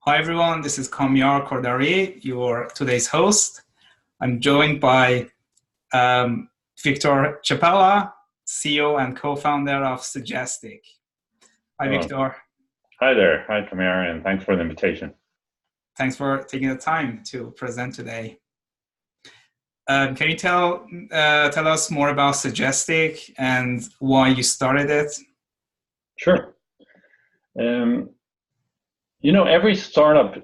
Hi everyone, this is Kamiar Kordari, your today's host. I'm joined by Victor Chapela, CEO and co-founder of Suggestic. Hi Oh, Victor, hi there. Hi, Kamara, and thanks for the invitation. thanks for taking the time to present today. Can you tell us more about Suggestic and why you started it? Sure. Um, every startup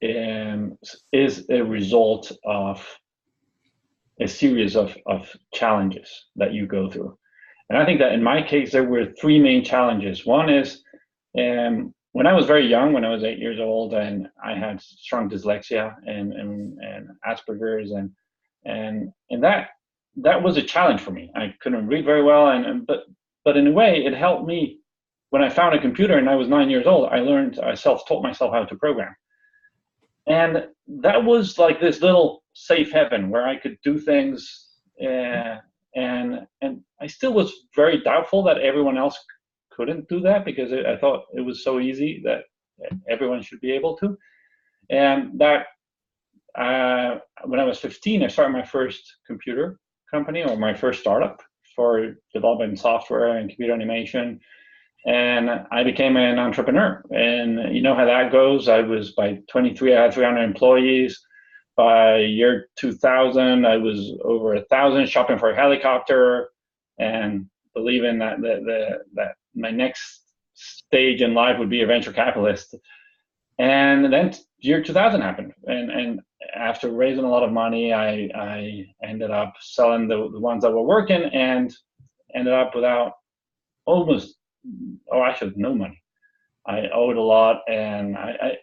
is a result of a series of challenges that you go through. And I think that in my case, there were three main challenges. One is when I was very young, when I was 8 years old, and I had strong dyslexia and Asperger's, and that was a challenge for me. I couldn't read very well, but in a way, it helped me. When I found a computer and I was 9 years old, I self-taught myself how to program. And that was like this little safe haven where I could do things. And I still was very doubtful that everyone else couldn't do that, because I thought it was so easy that everyone should be able to. And that when I was 15, I started my first computer company, or my first startup, for developing software and computer animation. And I became an entrepreneur. And you know how that goes. By 23, I had 300 employees. By year 2000, I was over 1,000, shopping for a helicopter, and believing that my next stage in life would be a venture capitalist. And then year 2000 happened, and after raising a lot of money, I ended up selling the ones that were working, and ended up without almost, actually no money. I owed a lot, and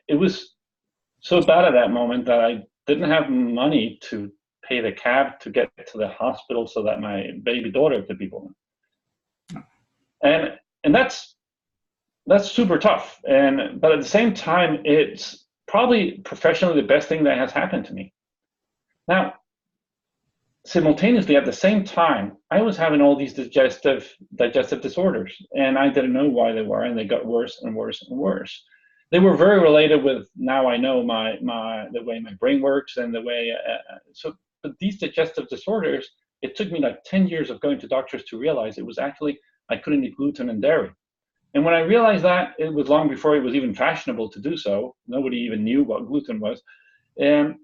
it was so bad at that moment that I didn't have money to pay the cab to get to the hospital so that my baby daughter could be born. And that's super tough. But at the same time, it's probably professionally the best thing that has happened to me. Now, simultaneously, at the same time, I was having all these digestive disorders, and I didn't know why they were, and they got worse and worse and worse. They were very related with, now I know, the way my brain works, and the way but these digestive disorders, it took me like 10 years of going to doctors to realize it was actually I couldn't eat gluten and dairy. And when I realized that, it was long before it was even fashionable to do so. Nobody even knew what gluten was. And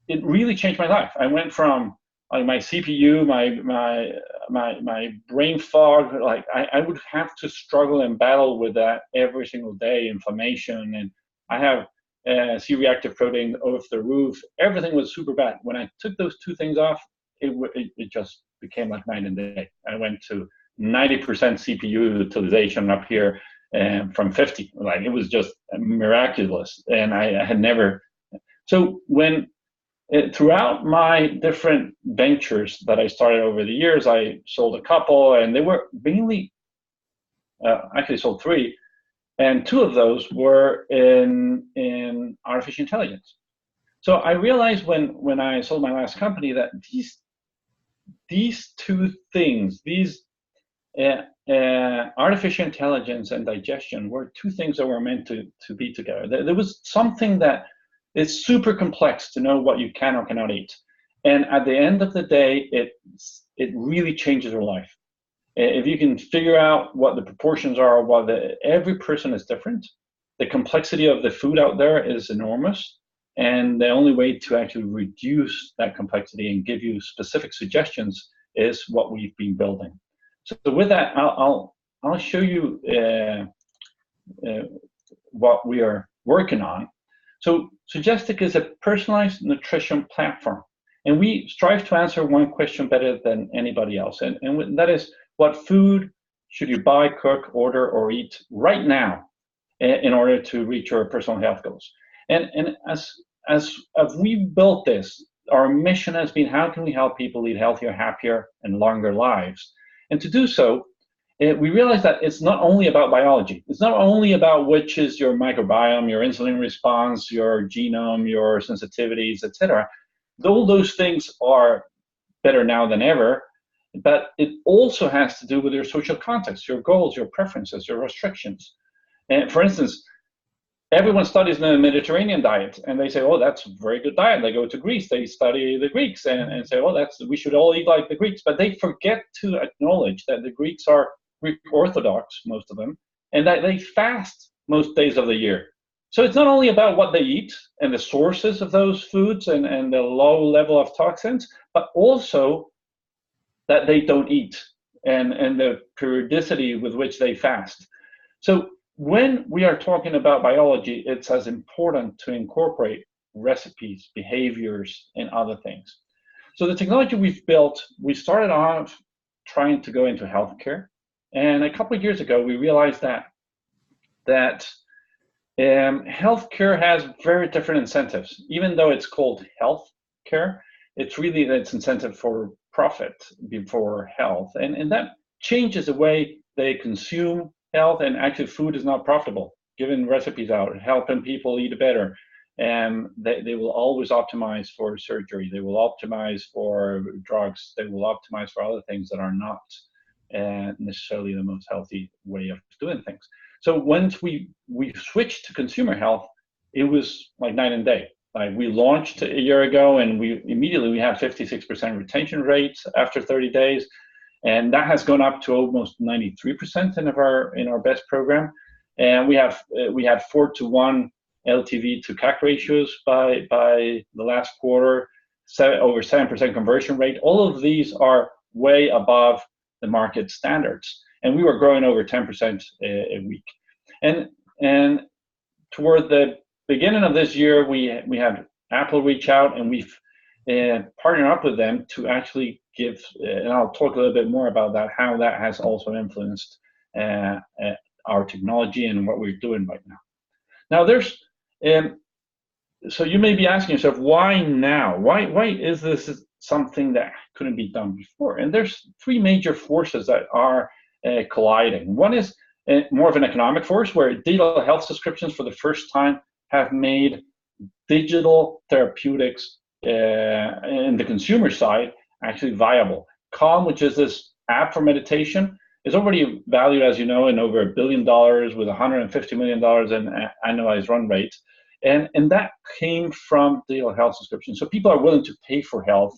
it really changed my life. I went from my CPU, my brain fog, like I would have to struggle and battle with that every single day, inflammation, and I have C-reactive protein off the roof. Everything was super bad. When I took those two things off, it just became like night and day. I went to 90% CPU utilization up here, from 50. Like, it was just miraculous, and I had never. So throughout my different ventures that I started over the years, I sold a couple, and they were mainly, actually sold three, and two of those were in artificial intelligence. So I realized when I sold my last company that these two things, artificial intelligence and digestion, were two things that were meant to be together. There was something that is super complex to know what you can or cannot eat, and at the end of the day, it really changes your life. If you can figure out what the proportions are, every person is different. The complexity of the food out there is enormous, and the only way to actually reduce that complexity and give you specific suggestions is what we've been building. So with that, I'll show you what we are working on. So Suggestic is a personalized nutrition platform, and we strive to answer one question better than anybody else, and that is, what food should you buy, cook, order, or eat right now in order to reach your personal health goals? And as we built this, our mission has been, how can we help people lead healthier, happier, and longer lives? And to do so, we realize that it's not only about biology. It's not only about which is your microbiome, your insulin response, your genome, your sensitivities, etc. All those things are better now than ever, but it also has to do with your social context, your goals, your preferences, your restrictions. And for instance, everyone studies the Mediterranean diet, and they say, oh, that's a very good diet. They go to Greece, they study the Greeks, and say, oh, we should all eat like the Greeks. But they forget to acknowledge that the Greeks are Greek Orthodox, most of them, and that they fast most days of the year. So it's not only about what they eat and the sources of those foods and the low level of toxins, but also that they don't eat and the periodicity with which they fast. So when we are talking about biology, it's as important to incorporate recipes, behaviors, and other things. So the technology we've built, we started off trying to go into healthcare. And a couple of years ago, we realized that healthcare has very different incentives. Even though it's called healthcare, it's really its incentive for profit before health. And that changes the way they consume health, and actually food is not profitable. Giving recipes out, helping people eat better, and they will always optimize for surgery. They will optimize for drugs. They will optimize for other things that are not necessarily the most healthy way of doing things. So once we switched to consumer health, it was like night and day. Like we launched a year ago, and we immediately had 56% retention rates after 30 days. And that has gone up to almost 93% in our best program, and we had 4-to-1 LTV to CAC ratios by the last quarter, over 7% conversion rate. All of these are way above the market standards, and we were growing over 10% a week. And toward the beginning of this year, we had Apple reach out, and we've partnered up with them to actually give, and I'll talk a little bit more about that, how that has also influenced our technology and what we're doing right now. Now there's, so you may be asking yourself, why now? Why is this something that couldn't be done before? And there's three major forces that are colliding. One is more of an economic force, where digital health subscriptions for the first time have made digital therapeutics in the consumer side actually viable. Calm, which is this app for meditation, is already valued, as you know, in over $1 billion with $150 million in annualized run rate. And that came from digital health subscription. So people are willing to pay for health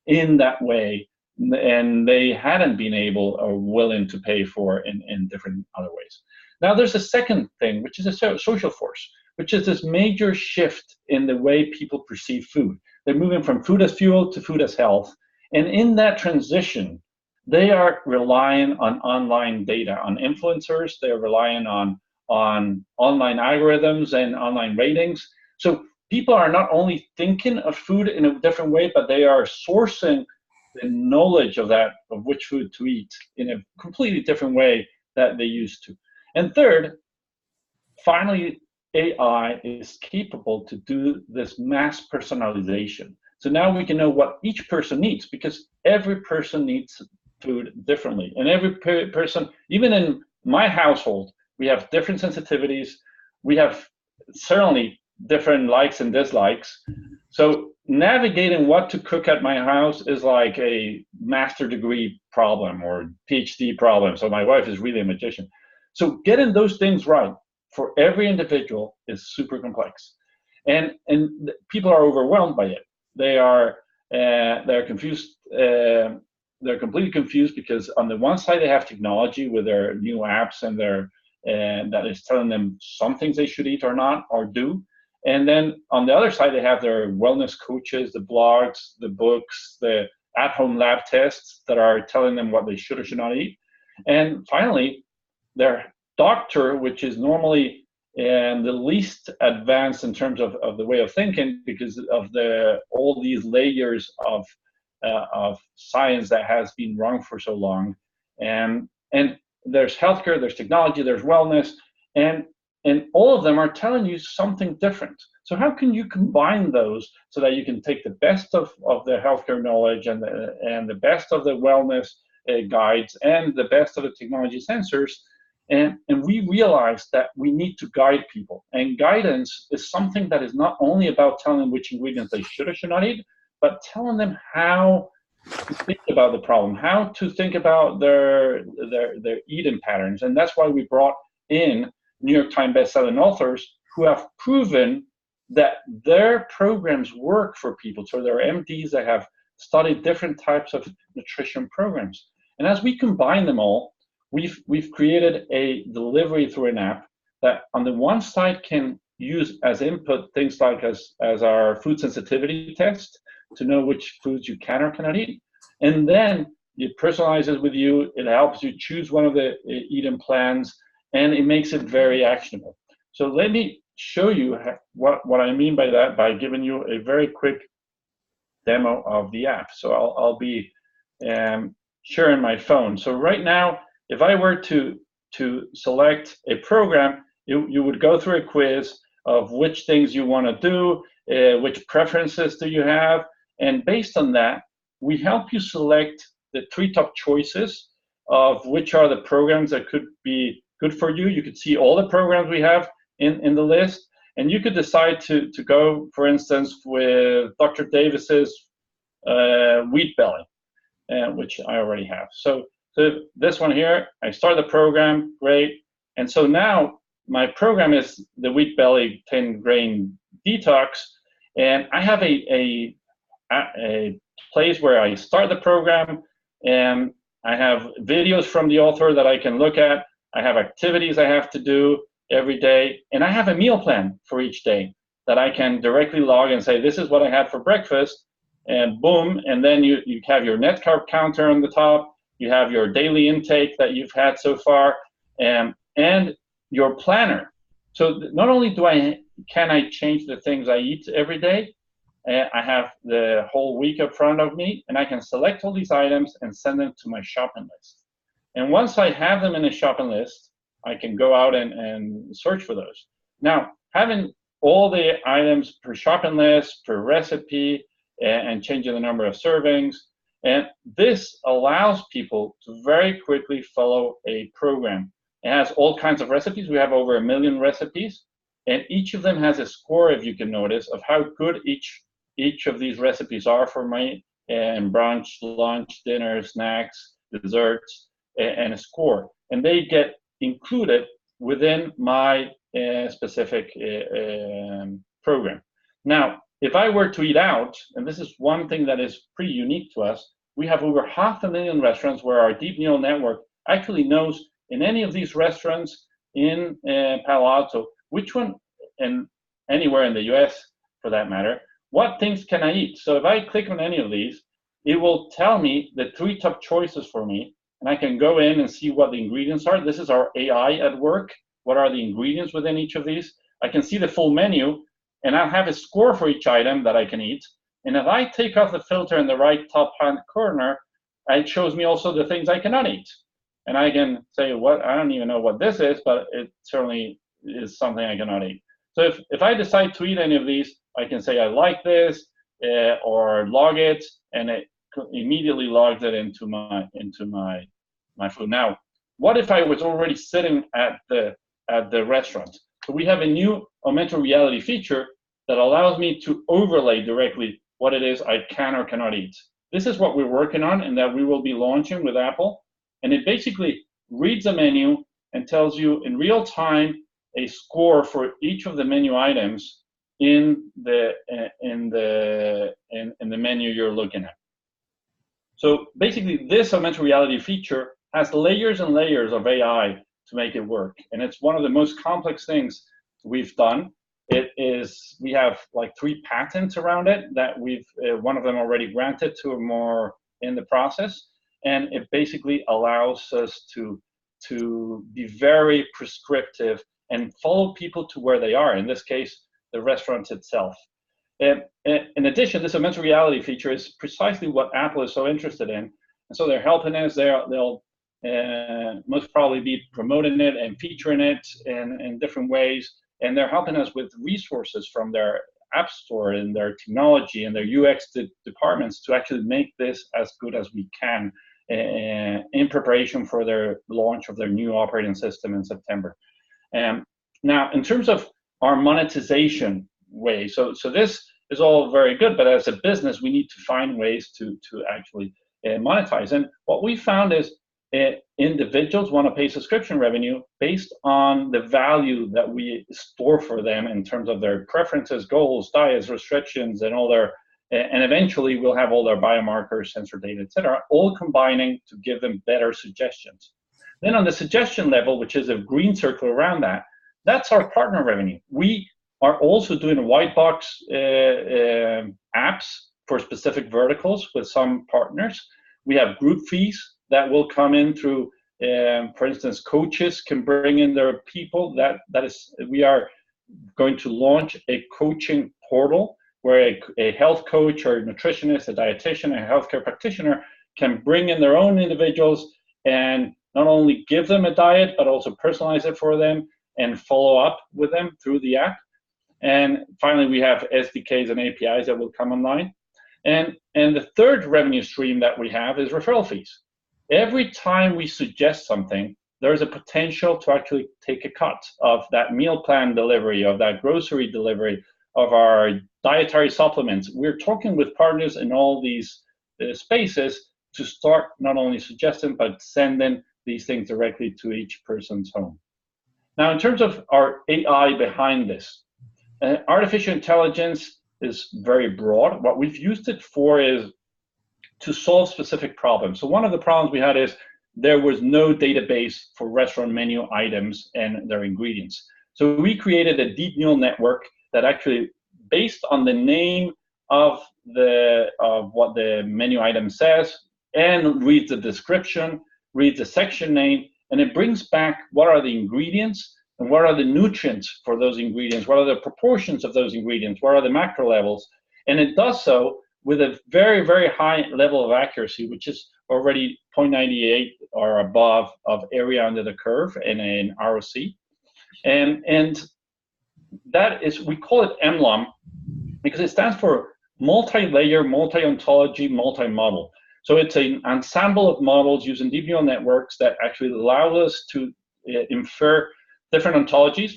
in that way, and they hadn't been able or willing to pay for in different other ways. Now there's a second thing, which is a social force, which is this major shift in the way people perceive food. They're moving from food as fuel to food as health. And in that transition, they are relying on online data, on influencers. They're relying on online algorithms and online ratings. So people are not only thinking of food in a different way, but they are sourcing the knowledge of which food to eat in a completely different way that they used to. And third, finally, AI is capable to do this mass personalization. So now we can know what each person needs, because every person needs food differently. And every person, even in my household, we have different sensitivities. We have certainly different likes and dislikes. So navigating what to cook at my house is like a master degree problem or PhD problem. So my wife is really a magician. So getting those things right for every individual is super complex. And people are overwhelmed by it. They're confused. They're completely confused, because on the one side they have technology with their new apps and that is telling them some things they should eat or not or do. And then on the other side they have their wellness coaches, the blogs, the books, the at-home lab tests that are telling them what they should or should not eat. And finally, their doctor, which is normally the least advanced in terms of the way of thinking, because of all these layers of science that has been wrong for so long. And there's healthcare, there's technology, there's wellness, and all of them are telling you something different. So how can you combine those so that you can take the best of the healthcare knowledge and the best of the wellness guides and the best of the technology sensors? And we realized that we need to guide people. And guidance is something that is not only about telling them which ingredients they should or should not eat, but telling them how to think about the problem, how to think about their eating patterns. And that's why we brought in New York Times bestselling authors who have proven that their programs work for people. So there are MDs that have studied different types of nutrition programs. And as we combine them all, we've created a delivery through an app that on the one side can use as input things like as our food sensitivity test to know which foods you can or cannot eat. And then it personalizes with you, it helps you choose one of the eating plans, and it makes it very actionable. So let me show you what I mean by that by giving you a very quick demo of the app. So I'll be sharing my phone. So right now, if I were to select a program, you would go through a quiz of which things you want to do, which preferences do you have, and based on that, we help you select the 3 top choices of which are the programs that could be good for you. You could see all the programs we have in the list, and you could decide to go, for instance, with Dr. Davis's Wheat Belly, which I already have. So this one here, I start the program, great. And so now my program is the Wheat Belly 10 grain detox, and I have a place where I start the program, and I have videos from the author that I can look at. I have activities I have to do every day, and I have a meal plan for each day that I can directly log and say, this is what I had for breakfast, and boom, and then you have your net carb counter on the top, you have your daily intake that you've had so far, and your planner. So not only can I change the things I eat every day, I have the whole week up front of me, and I can select all these items and send them to my shopping list. And once I have them in a shopping list, I can go out and search for those. Now, having all the items per shopping list, per recipe, and changing the number of servings, and this allows people to very quickly follow a program. It has all kinds of recipes. We have over 1 million recipes, and each of them has a score, if you can notice, of how good each of these recipes are for my brunch, lunch, dinner, snacks, desserts, and a score. And they get included within my specific program. Now, if I were to eat out, and this is one thing that is pretty unique to us, we have over 500,000 restaurants where our deep neural network actually knows in any of these restaurants in Palo Alto, which one, and anywhere in the US for that matter, what things can I eat? So if I click on any of these, it will tell me the 3 top choices for me, and I can go in and see what the ingredients are. This is our AI at work. What are the ingredients within each of these? I can see the full menu, and I'll have a score for each item that I can eat. And if I take off the filter in the right top hand corner, it shows me also the things I cannot eat. And I can say, I don't even know what this is, but it certainly is something I cannot eat. So if I decide to eat any of these, I can say I like this, or log it, and it immediately logs it into my food. Now, what if I was already sitting at the restaurant? So we have a new augmented reality feature that allows me to overlay directly what it is I can or cannot eat. This is what we're working on and that we will be launching with Apple. And it basically reads a menu and tells you in real time a score for each of the menu items in the menu you're looking at. So basically, this augmented reality feature has layers and layers of AI to make it work, and it's one of the most complex things we've done. We have like 3 patents around it that we've one of them already granted, 2 more in the process, and it basically allows us to be very prescriptive and follow people to where they are. In this case, the restaurant itself. In addition, this augmented reality feature is precisely what Apple is so interested in, and so they're helping us. They'll most probably be promoting it and featuring it in different ways, and they're helping us with resources from their app store and their technology and their UX departments to actually make this as good as we can in preparation for their launch of their new operating system in September. Now, in terms of our monetization way, so this is all very good, but as a business, we need to find ways to actually monetize. And what we found is individuals want to pay subscription revenue based on the value that we store for them in terms of their preferences, goals, diets, restrictions, and all their, and eventually we'll have all their biomarkers, sensor data, etc., all combining to give them better suggestions. Then on the suggestion level, which is a green circle around that, that's our partner revenue. We are also doing white box apps for specific verticals with some partners. We have group fees that will come in through, for instance, coaches can bring in their people. We are going to launch a coaching portal where a health coach or a nutritionist, a dietitian, a healthcare practitioner can bring in their own individuals and not only give them a diet, but also personalize it for them and follow up with them through the app. And finally, we have SDKs and APIs that will come online. And the third revenue stream that we have is referral fees. Every time we suggest something, there's a potential to actually take a cut of that meal plan delivery, of that grocery delivery, of our dietary supplements. We're talking with partners in all these spaces to start not only suggesting, but sending these things directly to each person's home. Now, in terms of our AI behind this, artificial intelligence is very broad. What we've used it for is to solve specific problems. So one of the problems we had is there was no database for restaurant menu items and their ingredients. So we created a deep neural network that actually, based on the name of what the menu item says, and reads the description, reads the section name, and it brings back what are the ingredients and what are the nutrients for those ingredients, what are the proportions of those ingredients, what are the macro levels, and it does so with a very, very high level of accuracy, which is already 0.98 or above of area under the curve in an ROC. And that is, we call it MLOM because it stands for multi-layer, multi-ontology, multi-model. So it's an ensemble of models using deep neural networks that actually allow us to infer different ontologies,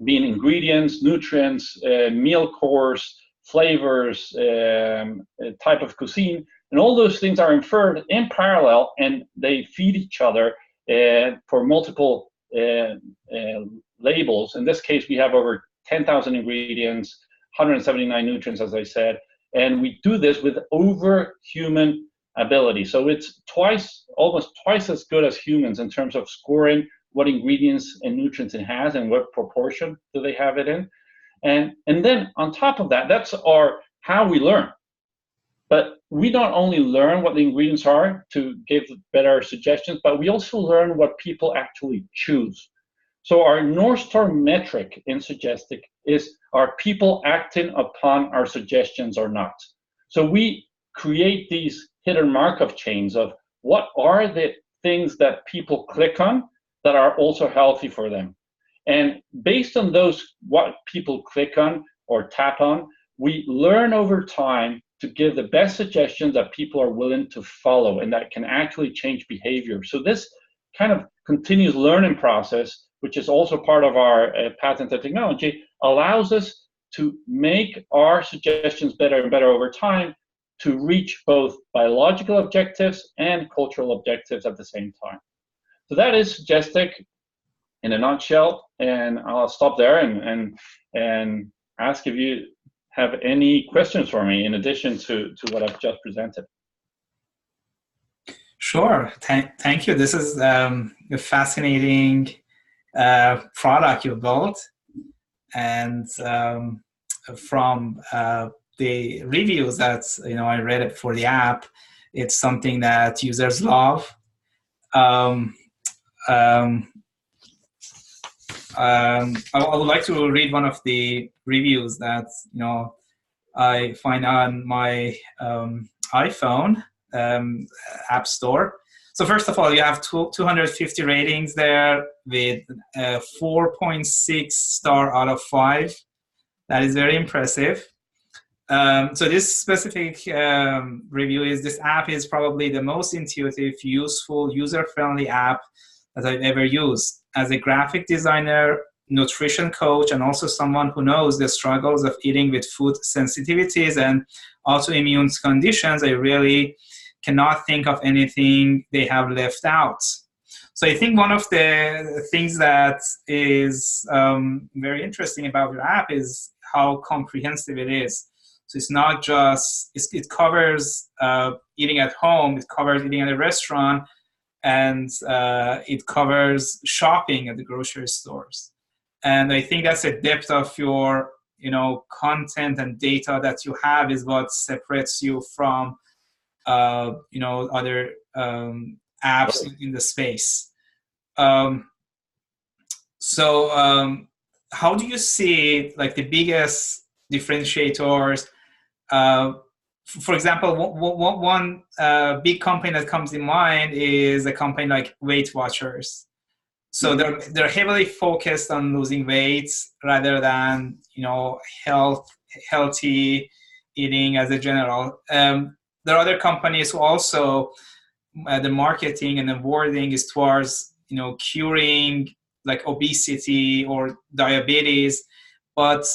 being ingredients, nutrients, meal course, flavors, type of cuisine, and all those things are inferred in parallel, and they feed each other for multiple labels. In this case, we have over 10,000 ingredients, 179 nutrients, as I said, and we do this with over human ability. So it's almost twice as good as humans in terms of scoring what ingredients and nutrients it has and what proportion do they have it in. And then on top of that, that's how we learn. But we not only learn what the ingredients are to give better suggestions, but we also learn what people actually choose. So our North Star metric in Suggestic is, are people acting upon our suggestions or not? So we create these hidden Markov chains of what are the things that people click on that are also healthy for them. And based on those, what people click on or tap on, we learn over time to give the best suggestions that people are willing to follow and that can actually change behavior. So this kind of continuous learning process, which is also part of our patented technology, allows us to make our suggestions better and better over time to reach both biological objectives and cultural objectives at the same time. So that is Suggestic in a nutshell, and I'll stop there and ask if you have any questions for me in addition to what I've just presented. Sure. Thank you. This is a fascinating product you built, and from the reviews that I read it for the app, it's something that users love. I would like to read one of the reviews that I find on my iPhone App Store. So first of all, you have 250 ratings there with 4.6 star out of 5. That is very impressive. So this specific review is, this app is probably the most intuitive, useful, user-friendly app that I've ever used. As a graphic designer, nutrition coach, and also someone who knows the struggles of eating with food sensitivities and autoimmune conditions, I really cannot think of anything they have left out. So I think one of the things that is very interesting about your app is how comprehensive it is. So it's not just, it covers eating at home, it covers eating at a restaurant, and it covers shopping at the grocery stores. And I think that's a depth of your content and data that you have is what separates you from other apps in the space. So how do you see like the biggest differentiators? For example, one big company that comes in mind is a company like Weight Watchers. So they're heavily focused on losing weight rather than healthy eating as a general. There are other companies who also the marketing and the wording is towards curing like obesity or diabetes, but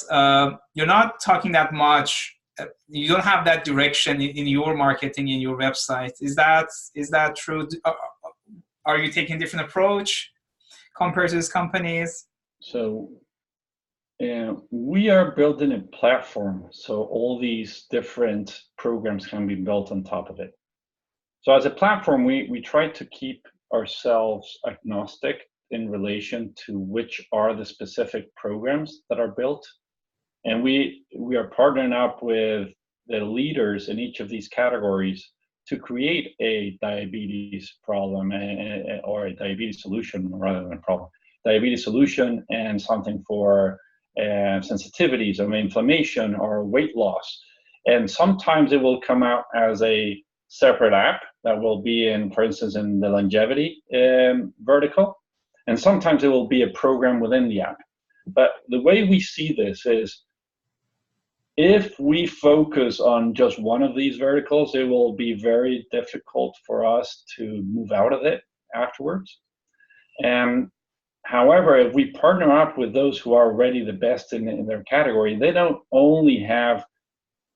you're not talking that much. You don't have that direction in your marketing, in your website. Is that true? Are you taking a different approach compared to these companies? So we are building a platform, so all these different programs can be built on top of it. So as a platform, we try to keep ourselves agnostic in relation to which are the specific programs that are built. And we are partnering up with the leaders in each of these categories to create a diabetes problem or a diabetes solution rather than a problem. Diabetes solution and something for sensitivities or inflammation or weight loss. And sometimes it will come out as a separate app that will be in, for instance, in the longevity vertical. And sometimes it will be a program within the app. But the way we see this is, if we focus on just one of these verticals, it will be very difficult for us to move out of it afterwards. And however, if we partner up with those who are already the best in their category, they don't only have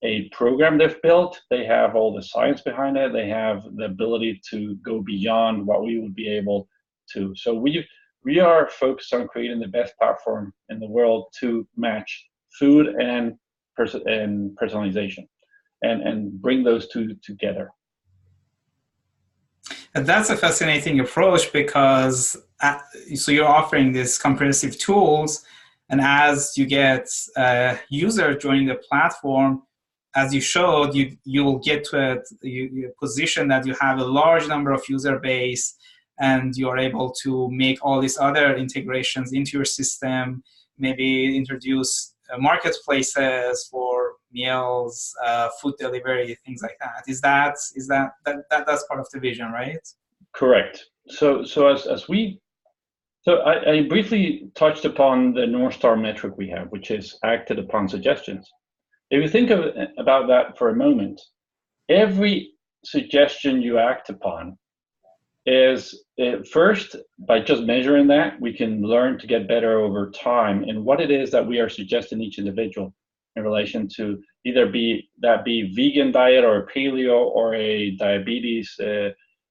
a program they've built, they have all the science behind it, they have the ability to go beyond what we would be able to. So we are focused on creating the best platform in the world to match food and personalization and bring those two together. And that's a fascinating approach because so you're offering these comprehensive tools, and as you get users joining the platform, as you showed, you will get to a position that you have a large number of user base, and you're able to make all these other integrations into your system, maybe introduce marketplaces for meals, food delivery, things like that. That's part of the vision, right? Correct. So I briefly touched upon the North Star metric we have, which is acted upon suggestions. If you think about that for a moment, every suggestion you act upon is first, by just measuring that, we can learn to get better over time in what it is that we are suggesting each individual in relation to either be vegan diet or a paleo or a diabetes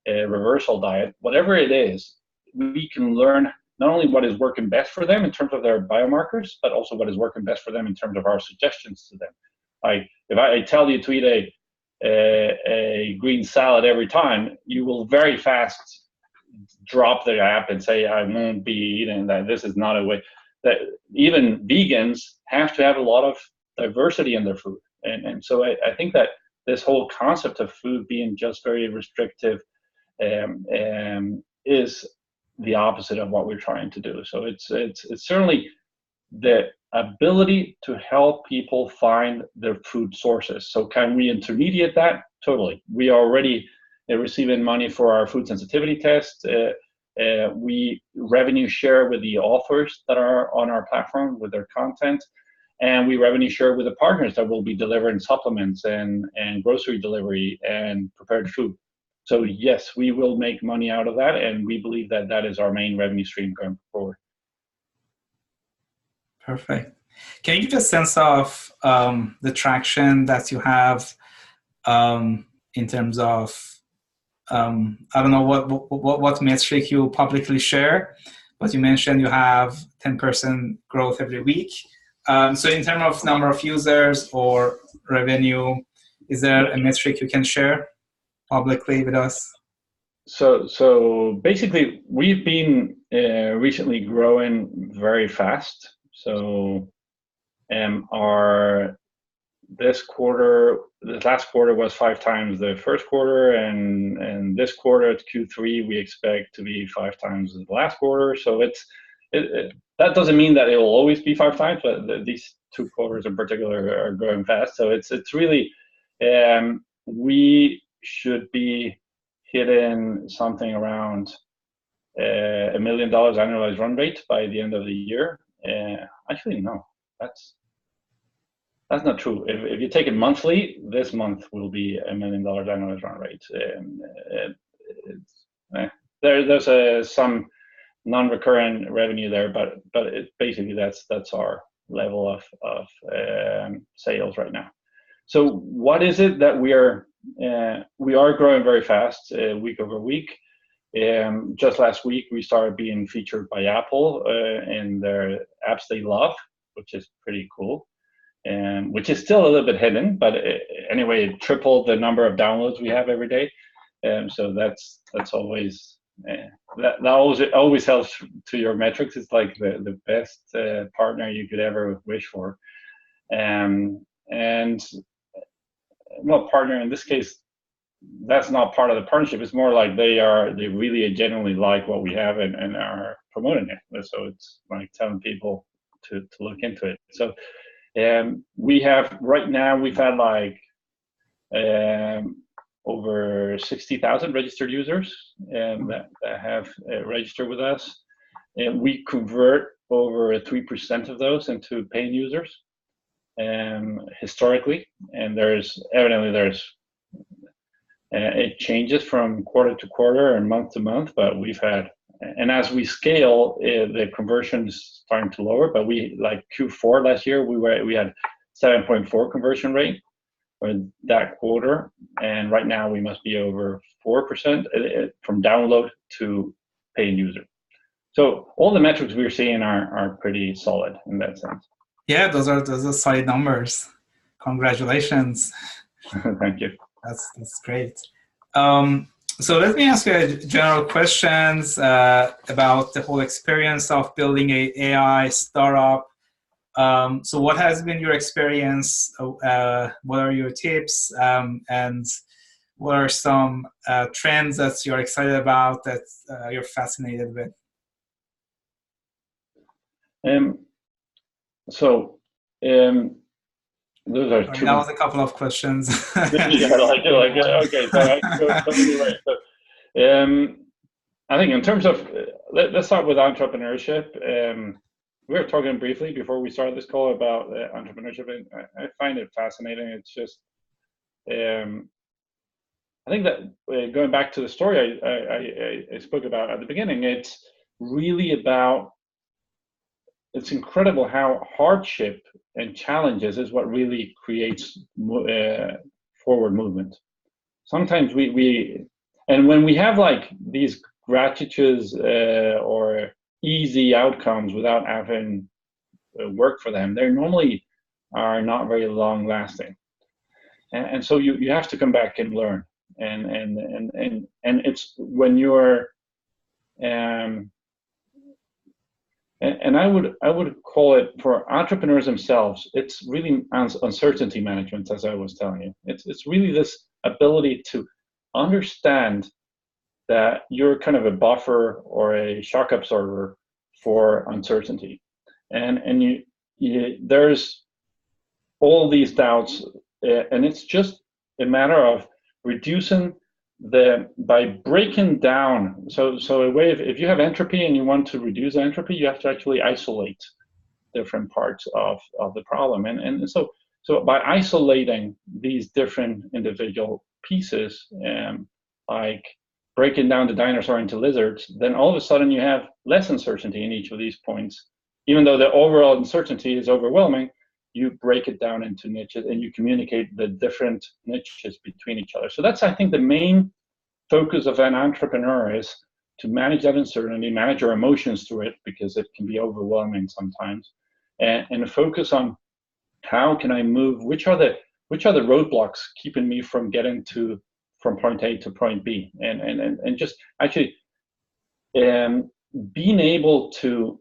reversal diet, whatever it is, we can learn not only what is working best for them in terms of their biomarkers, but also what is working best for them in terms of our suggestions to them. Like if I tell you to eat a green salad every time, you will very fast drop the app and say, I won't be eating that. This is not a way. That even vegans have to have a lot of diversity in their food. And so I think that this whole concept of food being just very restrictive is the opposite of what we're trying to do. So it's certainly the ability to help people find their food sources. So can we intermediate that? Totally. We are already receiving money for our food sensitivity test. We revenue share with the authors that are on our platform with their content. And we revenue share with the partners that will be delivering supplements and grocery delivery and prepared food. So yes, we will make money out of that, and we believe that that is our main revenue stream going forward. Perfect. Can you give a sense of the traction that you have in terms of I don't know what metric you publicly share, but you mentioned you have 10% growth every week. So in terms of number of users or revenue, is there a metric you can share publicly with us? So basically, we've been recently growing very fast. So our this last quarter was 5 times the first quarter, and this quarter at Q3 we expect to be 5 times the last quarter. So that doesn't mean that it will always be 5 times, but these 2 quarters in particular are growing fast. So it's really we should be hitting something around $1 million annualized run rate by the end of the year. Actually, no, that's not true. If you take it monthly, this month will be $1 million annualized run rate. There's some non-recurring revenue there, but basically that's our level of sales right now. So what is it that we are growing very fast week over week. Just last week we started being featured by Apple in their apps they love, which is pretty cool. Which is still a little bit hidden, but anyway, it tripled the number of downloads we have every day. So that's always that always helps to your metrics. It's like the best partner you could ever wish for. And well, partner in this case, that's not part of the partnership. It's more like they really genuinely like what we have and are promoting it. So it's like telling people to look into it. So we have right now we've had like over 60,000 registered users that have registered with us, and we convert over 3% of those into paying users historically, and it changes from quarter to quarter and month to month, but we've had, and as we scale, the conversion is starting to lower. But we, like Q4 last year, we had 7.4 conversion rate for that quarter, and right now we must be over 4% from download to paying user. So all the metrics we're seeing are pretty solid in that sense. Yeah, those are solid numbers. Congratulations. Thank you. That's great. So let me ask you general questions about the whole experience of building a AI startup. So what has been your experience? What are your tips? And what are some trends that you're excited about, that you're fascinated with? Those are two. That was a couple of questions. Yeah, okay, so I can go so many ways. So, I think in terms of, let's start with entrepreneurship. We were talking briefly before we started this call about entrepreneurship, and I find it fascinating. It's just, I think that going back to the story I spoke about at the beginning, it's really about, it's incredible how hardship and challenges is what really creates forward movement. Sometimes and when we have like these gratuitous or easy outcomes without having work for them, they normally are not very long lasting. And so you have to come back and learn. And it's when you're and I would call it, for entrepreneurs themselves, it's really uncertainty management, as I was telling you. It's really this ability to understand that you're kind of a buffer or a shock absorber for uncertainty, and you there's all these doubts, and it's just a matter of reducing by breaking down. So a way of, if you have entropy and you want to reduce entropy, you have to actually isolate different parts of the problem. And so by isolating these different individual pieces, like breaking down the dinosaur into lizards, then all of a sudden you have less uncertainty in each of these points. Even though the overall uncertainty is overwhelming, you break it down into niches and you communicate the different niches between each other. So that's, I think, the main focus of an entrepreneur is to manage that uncertainty, manage your emotions through it, because it can be overwhelming sometimes, and focus on how can I move, which are the roadblocks keeping me from getting from point A to point B, and just actually being able to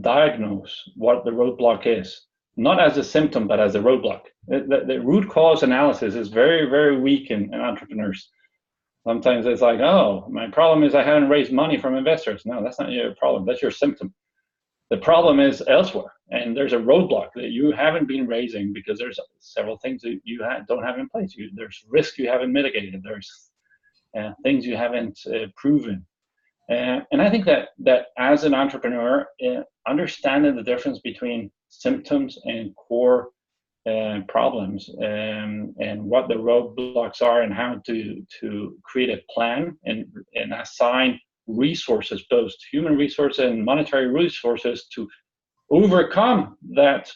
diagnose what the roadblock is, not as a symptom, but as a roadblock. The root cause analysis is very, very weak in entrepreneurs. Sometimes it's like, oh, my problem is I haven't raised money from investors. No, that's not your problem. That's your symptom. The problem is elsewhere, and there's a roadblock that you haven't been raising because there's several things that you don't have in place. There's risk you haven't mitigated. There's things you haven't proven. And I think that as an entrepreneur, understanding the difference between symptoms and core problems, and what the roadblocks are, and how to create a plan and assign resources, both human resources and monetary resources, to overcome that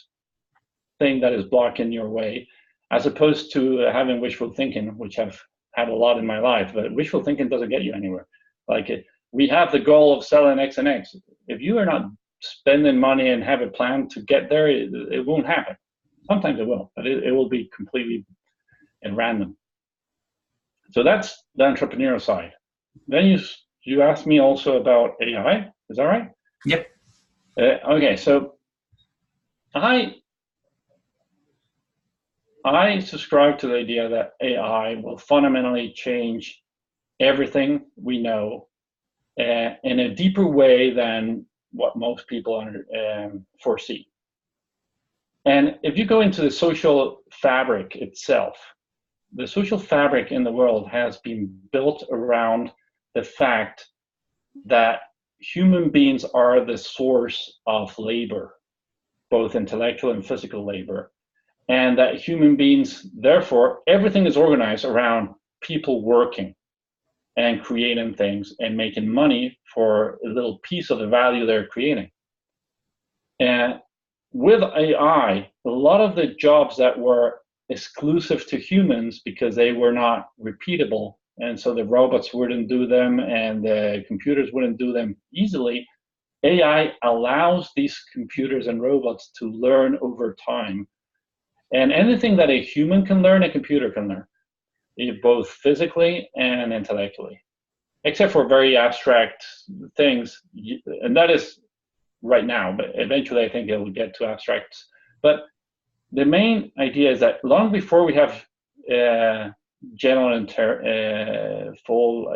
thing that is blocking your way, as opposed to having wishful thinking, which I've had a lot in my life. But wishful thinking doesn't get you anywhere. Like, we have the goal of selling X and X. If you are not spending money and have a plan to get there, it won't happen. Sometimes it will, but it will be completely random. So that's the entrepreneurial side. Then you asked me also about AI. Is that right? Yep. Okay, so I subscribe to the idea that AI will fundamentally change everything we know in a deeper way than what most people foresee. And if you go into the social fabric itself, the social fabric in the world has been built around the fact that human beings are the source of labor, both intellectual and physical labor, and that human beings, therefore, everything is organized around people working and creating things and making money for a little piece of the value they're creating. And with AI, a lot of the jobs that were exclusive to humans because they were not repeatable, and so the robots wouldn't do them and the computers wouldn't do them easily, AI allows these computers and robots to learn over time. And anything that a human can learn, a computer can learn, both physically and intellectually, except for very abstract things. And that is right now, but eventually I think it will get to abstract. But the main idea is that long before we have full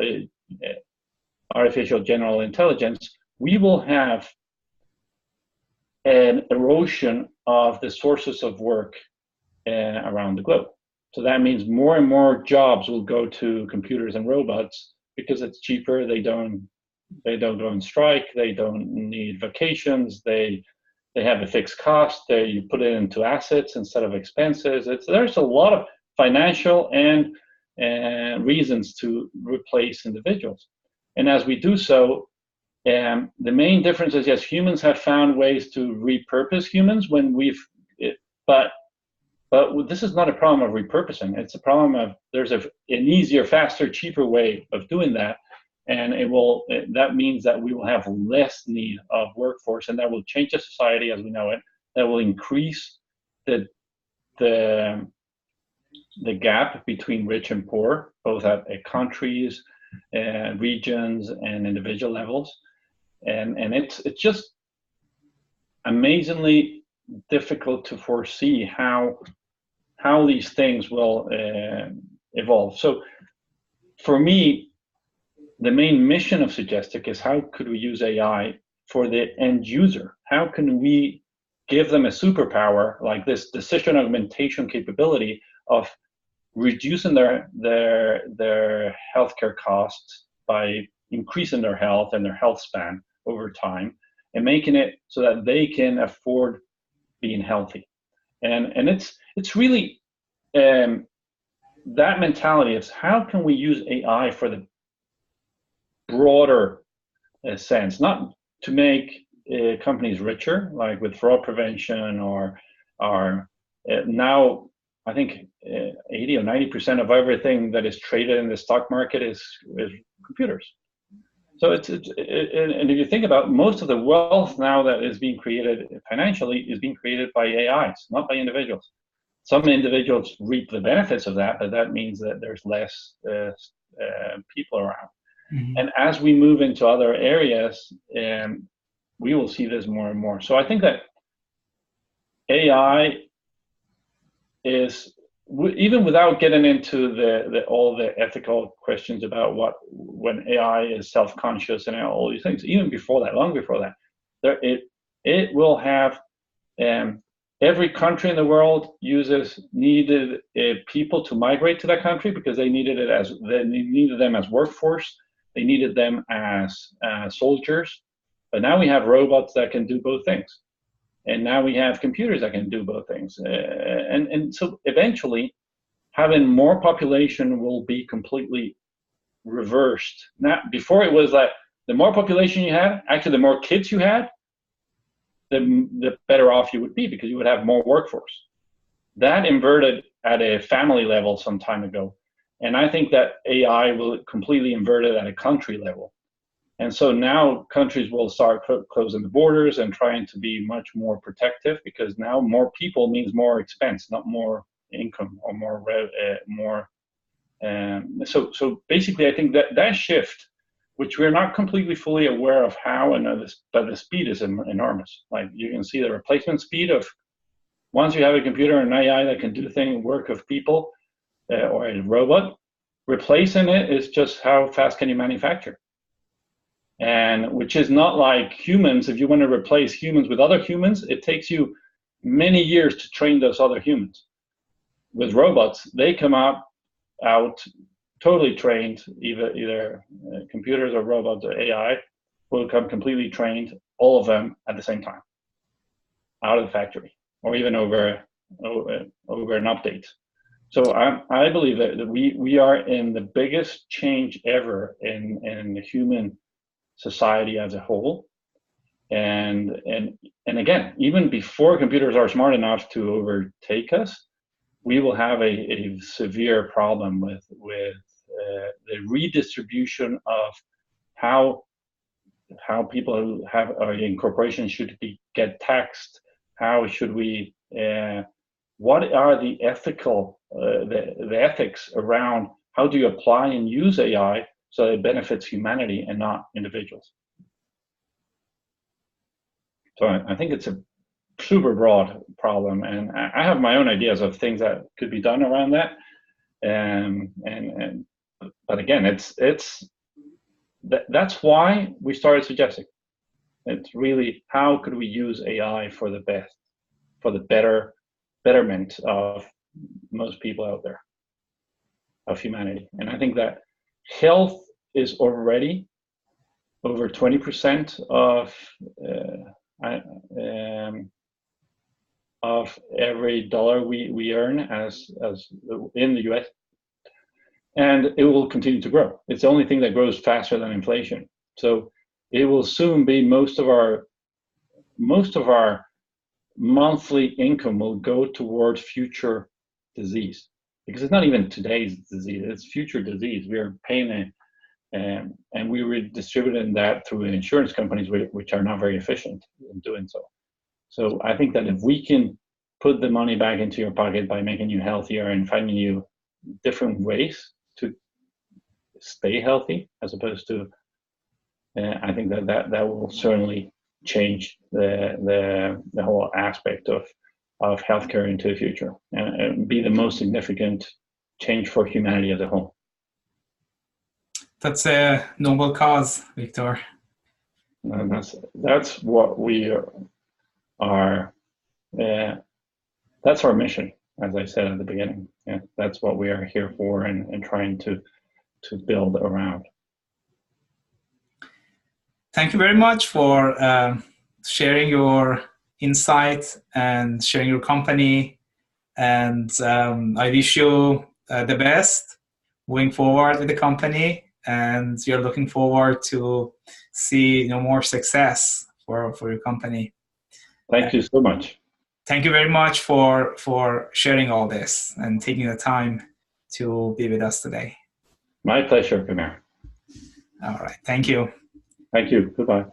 artificial general intelligence, we will have an erosion of the sources of work around the globe. So that means more and more jobs will go to computers and robots because it's cheaper. They don't go on strike. They don't need vacations. They have a fixed cost. You put it into assets instead of expenses. There's a lot of financial and reasons to replace individuals. And as we do so, the main difference is, yes, humans have found ways to repurpose humans but this is not a problem of repurposing. It's a problem of there's an easier, faster, cheaper way of doing that. And that means that we will have less need of workforce, and that will change the society as we know it. That will increase the gap between rich and poor, both at countries, regions, and individual levels. And it's just amazingly difficult to foresee how these things will evolve. So for me, the main mission of Suggestic is how could we use AI for the end user? How can we give them a superpower like this decision augmentation capability of reducing their healthcare costs by increasing their health and their health span over time, and making it so that they can afford being healthy. And it's really that mentality is how can we use AI for the broader sense, not to make companies richer, like with fraud prevention or now I think 80 or 90% of everything that is traded in the stock market is computers. So and if you think about most of the wealth now that is being created financially is being created by AIs, not by individuals. Some individuals reap the benefits of that, but that means that there's less people around. Mm-hmm. And as we move into other areas, we will see this more and more. So I think that AI is, even without getting into all the ethical questions about when AI is self-conscious and all these things, even before that, long before that, it will have, every country in the world needed people to migrate to that country because they needed them as workforce, they needed them as soldiers, but now we have robots that can do both things. And now we have computers that can do both things. And so eventually, having more population will be completely reversed. Now, before it was that the more population you had, actually the more kids you had, the better off you would be because you would have more workforce. That inverted at a family level some time ago. And I think that AI will completely invert it at a country level. And so now countries will start closing the borders and trying to be much more protective because now more people means more expense, not more income or more. So basically, I think that shift, which we're not completely fully aware of how, but the speed is enormous. Like you can see the replacement speed of once you have a computer and an AI that can do the work of people or a robot, replacing it is just how fast can you manufacture. And which is not like humans. If you want to replace humans with other humans, it takes you many years to train those other humans. With robots, they come out totally trained, either computers or robots or AI will come completely trained, all of them at the same time, out of the factory, or even over an update. So I believe that we are in the biggest change ever in the human society as a whole, and again, even before computers are smart enough to overtake us, we will have a severe problem with the redistribution of how people who have in corporations should get taxed. How should we? What are the ethics around how do you apply and use AI so it benefits humanity and not individuals? So I think it's a super broad problem, and I have my own ideas of things that could be done around that. But again, that's why we started Suggestic. It's really how could we use AI for the best, for the betterment of most people out there, of humanity. And I think that health is already over 20% of every dollar we earn as in the US, and it will continue to grow. It's the only thing that grows faster than inflation. So it will soon be most of our monthly income will go towards future disease, because it's not even today's disease, it's future disease. We are paying it, and we were distributing that through insurance companies, which are not very efficient in doing so. So I think that if we can put the money back into your pocket by making you healthier and finding you different ways to stay healthy, as opposed to, I think that will certainly change the whole aspect of healthcare into the future, and be the most significant change for humanity as a whole. That's a noble cause, Victor. And that's what we are. That's our mission, as I said at the beginning. Yeah, that's what we are here for, and trying to build around. Thank you very much for sharing your insight and sharing your company. And I wish you the best moving forward with the company. And we are looking forward to see more success for your company. Thank you so much. thank you very much for sharing all this and taking the time to be with us today. My pleasure, Kumar. All right. Thank you. Thank you. Goodbye.